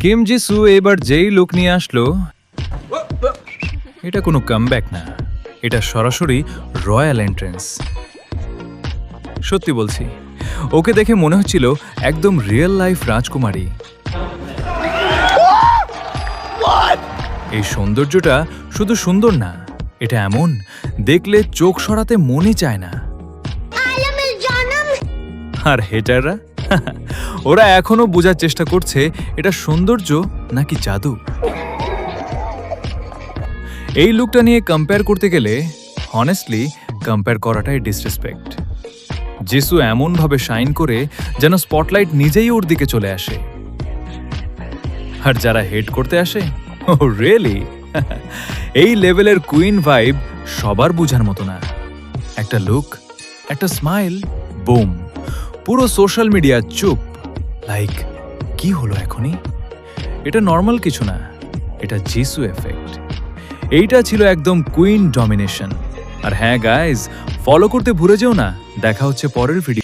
Kim Jisu এবার যেই look নিয়ে আসলো, এটা কোনো কামব্যাক না, এটা সরাসরি রয়্যাল এন্ট্রেন্স। সত্যি বলছি, ওকে দেখে মনে হচ্ছিল একদম রিয়েল লাইফ রাজকুমারী। এই সৌন্দর্যটা শুধু সুন্দর না, এটা এমন দেখলে চোখ সরাতে মনই চায় না। আর হেটাররা ওরা এখনো বোঝার চেষ্টা করছে এটা সৌন্দর্য নাকি জাদু। এই লুকটা নিয়ে কম্পেয়ার করতে গেলে হনেস্টলি কম্পেয়ার করাটাই ডিসরেসপেক্ট। যিশু এমনভাবে শাইন করে যেন স্পটলাইট নিজেই ওর দিকে চলে আসে। আর যারা হেট করতে আসে, ও রিয়েলি এই লেভেলের কুইন ভাইব সবার বোঝার মতো না। একটা লুক, একটা স্মাইল, বুম, পুরো সোশ্যাল মিডিয়া চুপ। লাইক কি হলো এখনই? এটা নর্মাল কিছু না, এটা যিশু এফেক্ট। এইটা ছিল একদম কুইন ডমিনেশন। আর হ্যাঁ গাইজ, ফলো করতে ভুলে যেও না। দেখা হচ্ছে পরের ভিডিও।